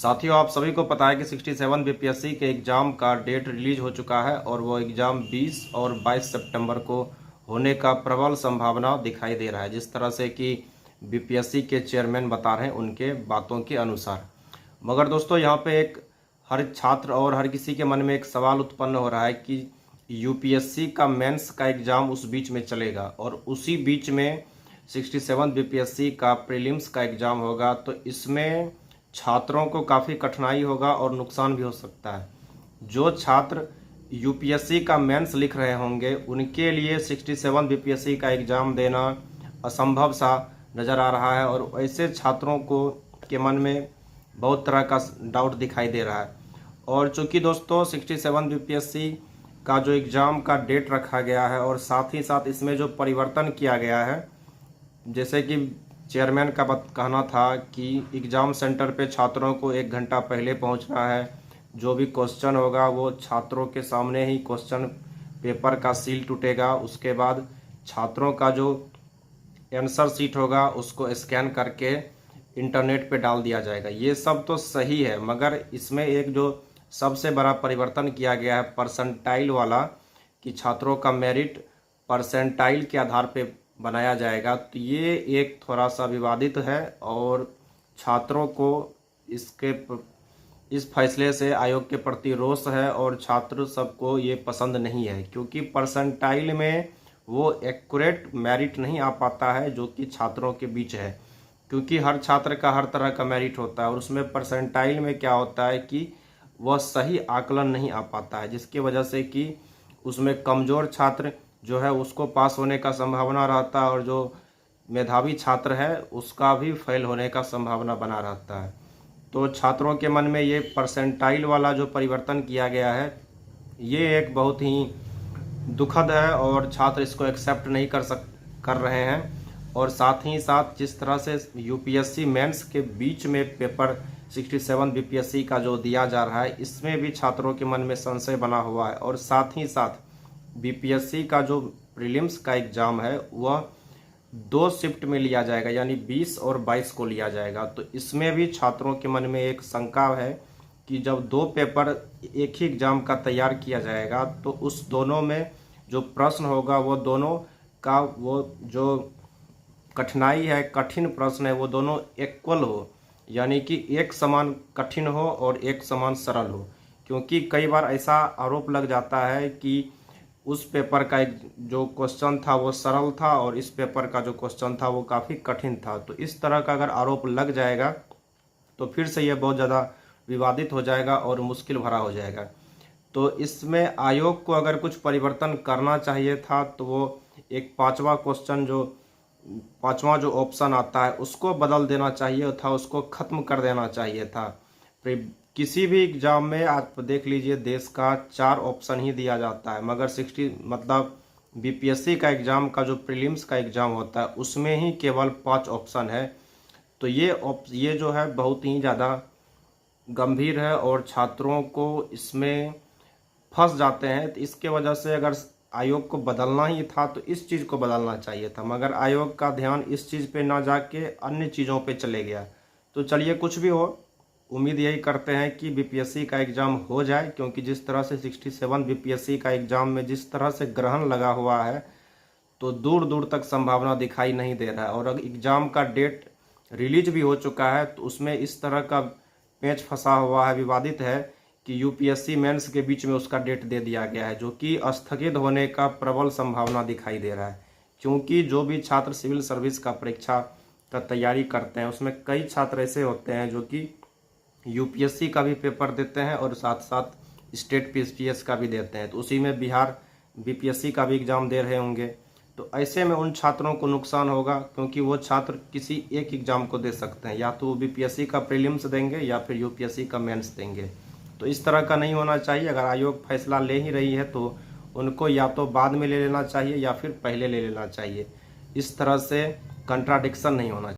साथियों, आप सभी को पता है कि 67 बीपीएससी के एग्ज़ाम का डेट रिलीज हो चुका है और वो एग्ज़ाम 20 और 22 सितंबर को होने का प्रबल संभावना दिखाई दे रहा है, जिस तरह से कि बीपीएससी के चेयरमैन बता रहे हैं उनके बातों के अनुसार। मगर दोस्तों, यहाँ पे एक हर छात्र और हर किसी के मन में एक सवाल उत्पन्न हो रहा है कि यूपीएससी का मेंस का एग्ज़ाम उस बीच में चलेगा और उसी बीच में 67 बीपीएससी का प्रीलिम्स का एग्ज़ाम होगा, तो इसमें छात्रों को काफ़ी कठिनाई होगा और नुकसान भी हो सकता है। जो छात्र यूपीएससी का मेंस लिख रहे होंगे उनके लिए 67 बीपीएससी का एग्ज़ाम देना असंभव सा नज़र आ रहा है और ऐसे छात्रों को के मन में बहुत तरह का डाउट दिखाई दे रहा है। और चूंकि दोस्तों 67 बीपीएससी का जो एग्ज़ाम का डेट रखा गया है और साथ ही साथ इसमें जो परिवर्तन किया गया है, जैसे कि चेयरमैन का कहना था कि एग्ज़ाम सेंटर पे छात्रों को 1 घंटा पहले पहुंचना है, जो भी क्वेश्चन होगा वो छात्रों के सामने ही क्वेश्चन पेपर का सील टूटेगा, उसके बाद छात्रों का जो आंसर शीट होगा उसको स्कैन करके इंटरनेट पे डाल दिया जाएगा। ये सब तो सही है, मगर इसमें एक जो सबसे बड़ा परिवर्तन किया गया है परसेंटाइल वाला, कि छात्रों का मेरिट परसेंटाइल के आधार पे बनाया जाएगा, तो ये एक थोड़ा सा विवादित है और छात्रों को इस फैसले से आयोग के प्रति रोष है और छात्र सबको ये पसंद नहीं है, क्योंकि परसेंटाइल में वो एक्यूरेट मेरिट नहीं आ पाता है जो कि छात्रों के बीच है, क्योंकि हर छात्र का हर तरह का मेरिट होता है और उसमें परसेंटाइल में क्या होता है कि वह सही आकलन नहीं आ पाता है, जिसकी वजह से कि उसमें कमज़ोर छात्र जो है उसको पास होने का संभावना रहता है और जो मेधावी छात्र है उसका भी फेल होने का संभावना बना रहता है। तो छात्रों के मन में ये परसेंटाइल वाला जो परिवर्तन किया गया है ये एक बहुत ही दुखद है और छात्र इसको एक्सेप्ट नहीं कर रहे हैं। और साथ ही साथ जिस तरह से यूपीएससी मेंस के बीच में पेपर 67 बीपीएससी का जो दिया जा रहा है, इसमें भी छात्रों के मन में संशय बना हुआ है। और साथ ही साथ बीपीएससी का जो प्रीलिम्स का एग्ज़ाम है वह 2 शिफ्ट में लिया जाएगा, यानी 20 और 22 को लिया जाएगा। तो इसमें भी छात्रों के मन में एक शंका है कि जब 2 पेपर एक ही एग्ज़ाम का तैयार किया जाएगा तो उस दोनों में जो प्रश्न होगा वो दोनों का वो जो कठिनाई है, कठिन प्रश्न है, वो दोनों इक्वल हो, यानी कि एक समान कठिन हो और एक समान सरल हो। क्योंकि कई बार ऐसा आरोप लग जाता है कि उस पेपर का एक जो क्वेश्चन था वो सरल था और इस पेपर का जो क्वेश्चन था वो काफ़ी कठिन था। तो इस तरह का अगर आरोप लग जाएगा तो फिर से ये बहुत ज़्यादा विवादित हो जाएगा और मुश्किल भरा हो जाएगा। तो इसमें आयोग को अगर कुछ परिवर्तन करना चाहिए था तो वो एक पांचवा जो ऑप्शन आता है उसको बदल देना चाहिए था, उसको ख़त्म कर देना चाहिए था। किसी भी एग्ज़ाम में आप देख लीजिए देश का 4 ऑप्शन ही दिया जाता है, मगर 60 बीपीएससी का एग्ज़ाम का जो प्रीलिम्स का एग्ज़ाम होता है उसमें ही केवल 5 ऑप्शन है। तो ये जो है बहुत ही ज़्यादा गंभीर है और छात्रों को इसमें फंस जाते हैं। तो इसके वजह से अगर आयोग को बदलना ही था तो इस चीज़ को बदलना चाहिए था, मगर आयोग का ध्यान इस चीज़ पे ना जाके अन्य चीज़ों पे चले गया। तो चलिए, कुछ भी हो, उम्मीद यही करते हैं कि बीपीएससी का एग्ज़ाम हो जाए, क्योंकि जिस तरह से 67 बीपीएससी का एग्ज़ाम में जिस तरह से ग्रहण लगा हुआ है तो दूर दूर तक संभावना दिखाई नहीं दे रहा है। और अगर एग्ज़ाम का डेट रिलीज भी हो चुका है तो उसमें इस तरह का पेच फंसा हुआ है, विवादित है कि यूपीएससी मेंस के बीच में उसका डेट दे दिया गया है, जो कि स्थगित होने का प्रबल संभावना दिखाई दे रहा है। क्योंकि जो भी छात्र सिविल सर्विस का परीक्षा का तैयारी करते हैं उसमें कई छात्र ऐसे होते हैं जो कि यूपीएससी का भी पेपर देते हैं और साथ साथ स्टेट पीएस का भी देते हैं, तो उसी में बिहार बीपीएससी का भी एग्ज़ाम दे रहे होंगे। तो ऐसे में उन छात्रों को नुकसान होगा, क्योंकि वो छात्र किसी एक एग्ज़ाम को दे सकते हैं, या तो वो बीपीएससी का प्रीलिम्स देंगे या फिर यूपीएससी का मेंस देंगे। तो इस तरह का नहीं होना चाहिए। अगर आयोग फैसला ले ही रही है तो उनको या तो बाद में ले लेना चाहिए या फिर पहले ले लेना चाहिए। इस तरह से कंट्राडिक्शन नहीं होना चाहिए।